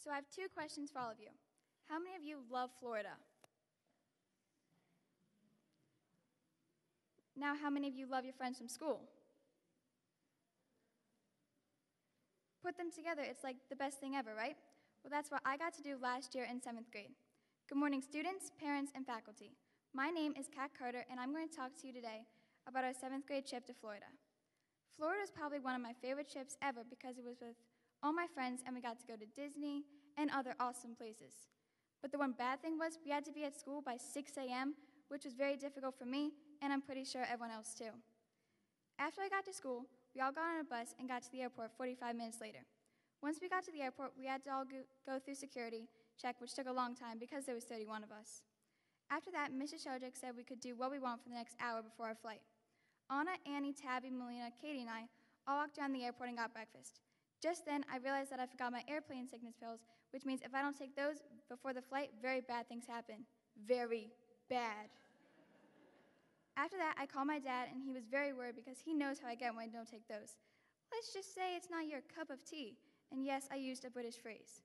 So I have two questions for all of you. How many of you love Florida? Now, how many of you love your friends from school? Put them together, it's like the best thing ever, right? Well, that's what I got to do last year in 7th grade. Good morning, students, parents, and faculty. My name is Kat Carter, and I'm going to talk to you today about our 7th grade trip to Florida. Florida is probably one of my favorite trips ever because it was with all my friends, and we got to go to Disney and other awesome places. But the one bad thing was we had to be at school by 6 a.m., which was very difficult for me, and I'm pretty sure everyone else too. After I got to school, we all got on a bus and got to the airport 45 minutes later. Once we got to the airport, we had to all go through security check, which took a long time because there was 31 of us. After that, Mrs. Sheldrick said we could do what we want for the next hour before our flight. Anna, Annie, Tabby, Melina, Katie, and I all walked around the airport and got breakfast. Just then, I realized that I forgot my airplane sickness pills, which means if I don't take those before the flight, very bad things happen. Very bad. After that, I called my dad, and he was very worried because he knows how I get when I don't take those. Let's just say it's not your cup of tea. And yes, I used a British phrase.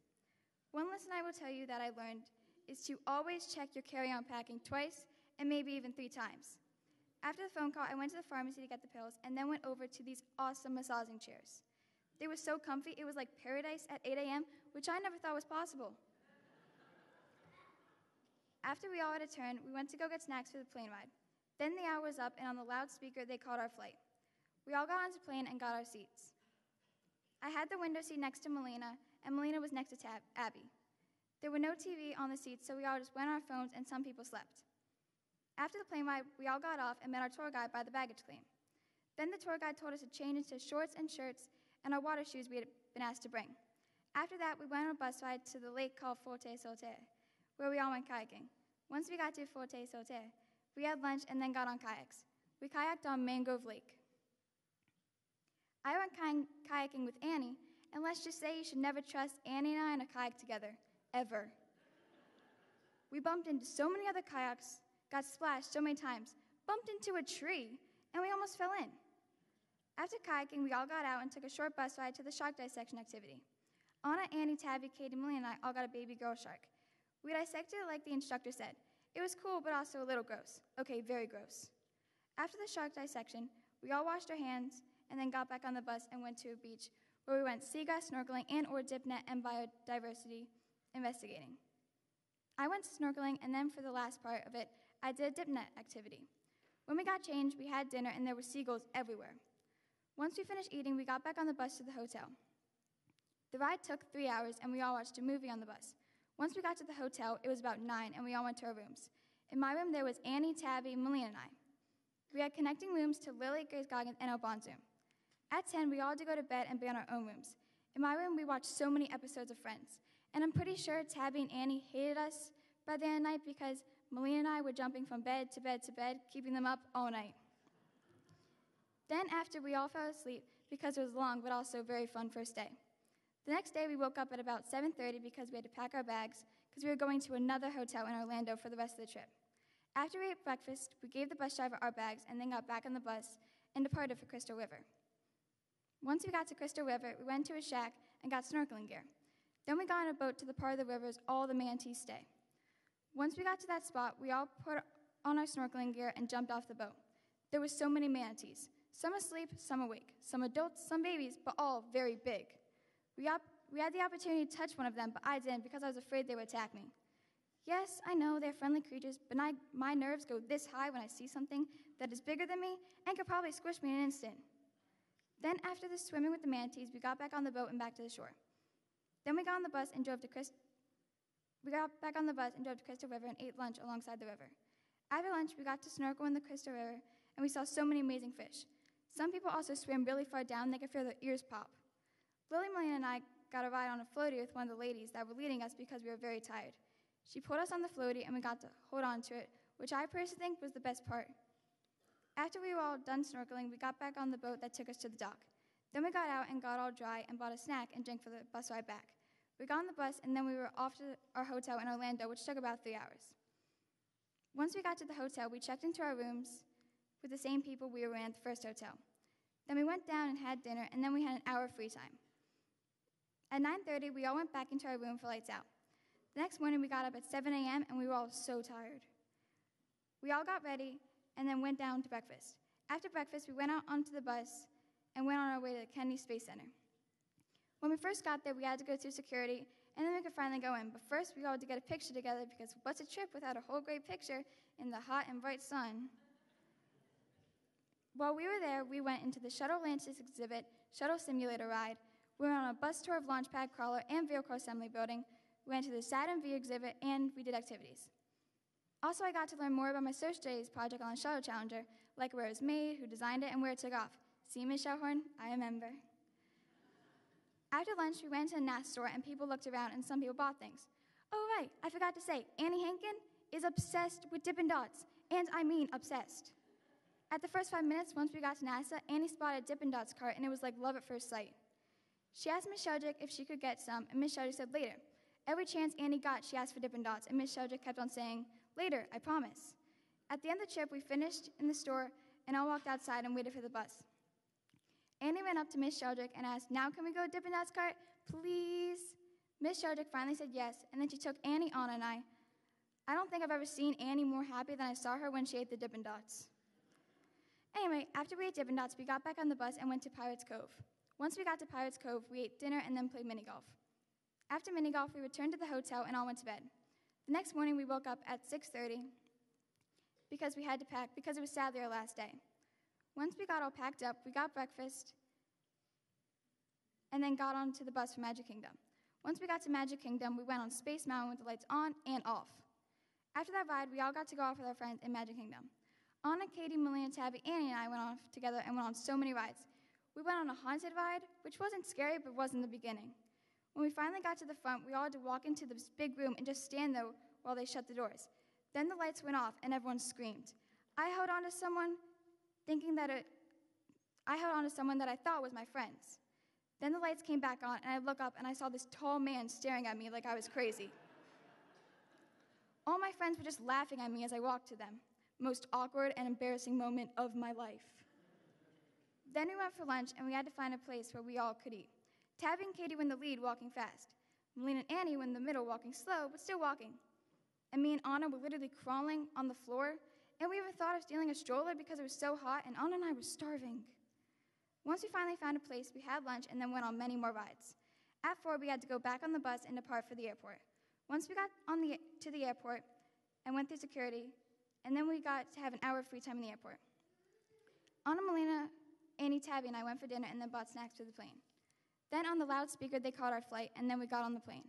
One lesson I will tell you that I learned is to always check your carry-on packing twice and maybe even 3 times. After the phone call, I went to the pharmacy to get the pills and then went over to these awesome massaging chairs. They were so comfy, it was like paradise at 8 a.m., which I never thought was possible. After we all had a turn, we went to go get snacks for the plane ride. Then the hour was up, and on the loudspeaker, they called our flight. We all got onto the plane and got our seats. I had the window seat next to Melina, and Melina was next to Abby. There were no TV on the seats, so we all just went on our phones, and some people slept. After the plane ride, we all got off and met our tour guide by the baggage claim. Then the tour guide told us to change into shorts and shirts and our water shoes we had been asked to bring. After that, we went on a bus ride to the lake called Forte Sauter, where we all went kayaking. Once we got to Forte Sauter, we had lunch and then got on kayaks. We kayaked on Mangrove Lake. I went kayaking with Annie, and let's just say you should never trust Annie and I in a kayak together, ever. We bumped into so many other kayaks, got splashed so many times, bumped into a tree, and we almost fell in. After kayaking, we all got out and took a short bus ride to the shark dissection activity. Anna, Annie, Tabby, Katie, Melina, and I all got a baby girl shark. We dissected it like the instructor said. It was cool, but also a little gross. Okay, very gross. After the shark dissection, we all washed our hands and then got back on the bus and went to a beach where we went seagrass snorkeling and/or dipnet and biodiversity investigating. I went snorkeling, and then for the last part of it, I did a dipnet activity. When we got changed, we had dinner, and there were seagulls everywhere. Once we finished eating, we got back on the bus to the hotel. The ride took 3 hours, and we all watched a movie on the bus. Once we got to the hotel, it was about 9, and we all went to our rooms. In my room, there was Annie, Tabby, Melina, and I. We had connecting rooms to Lily, Grace Goggins, and Albon's room. At 10, we all had to go to bed and be in our own rooms. In my room, we watched so many episodes of Friends, and I'm pretty sure Tabby and Annie hated us by the end of the night because Melina and I were jumping from bed to bed to bed, keeping them up all night. Then after, we all fell asleep because it was a long but also very fun first day. The next day, we woke up at about 7:30 because we had to pack our bags because we were going to another hotel in Orlando for the rest of the trip. After we ate breakfast, we gave the bus driver our bags and then got back on the bus and departed for Crystal River. Once we got to Crystal River, we went to a shack and got snorkeling gear. Then we got on a boat to the part of the rivers all the manatees stay. Once we got to that spot, we all put on our snorkeling gear and jumped off the boat. There were so many manatees, some asleep, some awake, some adults, some babies, but all very big. We had the opportunity to touch one of them, but I didn't because I was afraid they would attack me. Yes, I know they're friendly creatures, but my nerves go this high when I see something that is bigger than me and could probably squish me in an instant. Then after the swimming with the manatees, we got back on the boat and back to the shore. Then we got on the bus and drove to Crystal River and ate lunch alongside the river. After lunch, we got to snorkel in the Crystal River, and we saw so many amazing fish. Some people also swam really far down, they could feel their ears pop. Lily, Melina, and I got a ride on a floaty with one of the ladies that were leading us because we were very tired. She put us on the floaty, and we got to hold on to it, which I personally think was the best part. After we were all done snorkeling, we got back on the boat that took us to the dock. Then we got out and got all dry and bought a snack and drink for the bus ride back. We got on the bus, and then we were off to our hotel in Orlando, which took about 3 hours. Once we got to the hotel, we checked into our rooms with the same people we were in at the first hotel. Then we went down and had dinner, and then we had an hour of free time. At 9:30, we all went back into our room for lights out. The next morning, we got up at 7 a.m., and we were all so tired. We all got ready and then went down to breakfast. After breakfast, we went out onto the bus and went on our way to the Kennedy Space Center. When we first got there, we had to go through security, and then we could finally go in. But first, we all had to get a picture together, because what's a trip without a whole great picture in the hot and bright sun? While we were there, we went into the Shuttle Atlantis exhibit, Shuttle Simulator ride. We went on a bus tour of Launchpad Crawler and Vehicle Assembly Building. We went to the Saturn V exhibit, and we did activities. Also, I got to learn more about my social studies project on the Shuttle Challenger, like where it was made, who designed it, and where it took off. See, Ms. Shellhorn? I remember. After lunch, we went to a NASA store, and people looked around, and some people bought things. Oh, right, I forgot to say, Annie Hankin is obsessed with Dippin' Dots, and I mean obsessed. At the first 5 minutes, once we got to NASA, Annie spotted a Dippin' Dots cart, and it was like love at first sight. She asked Ms. Sheldrick if she could get some, and Ms. Sheldrick said later. Every chance Annie got, she asked for Dippin' Dots, and Ms. Sheldrick kept on saying, later, I promise. At the end of the trip, we finished in the store, and all walked outside and waited for the bus. Annie ran up to Ms. Sheldrick and asked, now can we go to Dippin' Dots cart, please? Ms. Sheldrick finally said yes, and then she took Annie, Anna, and I. I don't think I've ever seen Annie more happy than I saw her when she ate the Dippin' Dots. Anyway, after we ate Dippin' Dots, we got back on the bus and went to Pirates Cove. Once we got to Pirates Cove, we ate dinner and then played mini golf. After mini golf, we returned to the hotel and all went to bed. The next morning, we woke up at 6:30 because we had to pack, because it was sadly our last day. Once we got all packed up, we got breakfast and then got onto the bus for Magic Kingdom. Once we got to Magic Kingdom, we went on Space Mountain with the lights on and off. After that ride, we all got to go off with our friends in Magic Kingdom. Anna, Katie, Melina, Tabby, Annie, and I went off together and went on so many rides. We went on a haunted ride, which wasn't scary, but was in the beginning. When we finally got to the front, we all had to walk into this big room and just stand there while they shut the doors. Then the lights went off, and everyone screamed. I held on to someone that I thought was my friends. Then the lights came back on, and I looked up, and I saw this tall man staring at me like I was crazy. All my friends were just laughing at me as I walked to them. Most awkward and embarrassing moment of my life. Then we went for lunch, and we had to find a place where we all could eat. Tabby and Katie were in the lead, walking fast. Melina and Annie were in the middle, walking slow, but still walking. And me and Anna were literally crawling on the floor, and we even thought of stealing a stroller because it was so hot, and Anna and I were starving. Once we finally found a place, we had lunch and then went on many more rides. At 4, we had to go back on the bus and depart for the airport. Once we got to the airport and went through security, and then we got to have an hour of free time in the airport. Anna, Melina, Annie, Tabby, and I went for dinner and then bought snacks for the plane. Then on the loudspeaker, they called our flight, and then we got on the plane.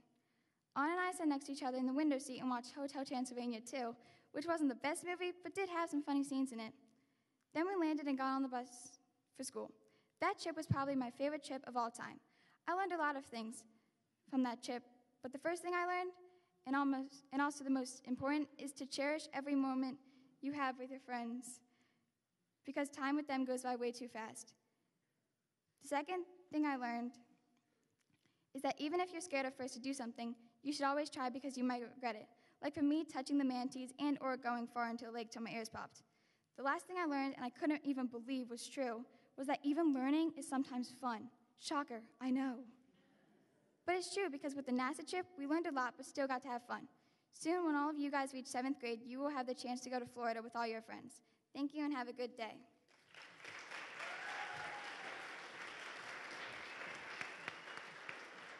Anna and I sat next to each other in the window seat and watched Hotel Transylvania 2, which wasn't the best movie, but did have some funny scenes in it. Then we landed and got on the bus for school. That trip was probably my favorite trip of all time. I learned a lot of things from that trip, but the first thing I learned, and also the most important, is to cherish every moment you have with your friends, because time with them goes by way too fast. The second thing I learned is that even if you're scared at first to do something, you should always try because you might regret it. Like for me, touching the manatees and or going far into a lake till my ears popped. The last thing I learned, and I couldn't even believe was true, was that even learning is sometimes fun. Shocker, I know. But it's true, because with the NASA trip, we learned a lot but still got to have fun. Soon, when all of you guys reach 7th grade, you will have the chance to go to Florida with all your friends. Thank you and have a good day.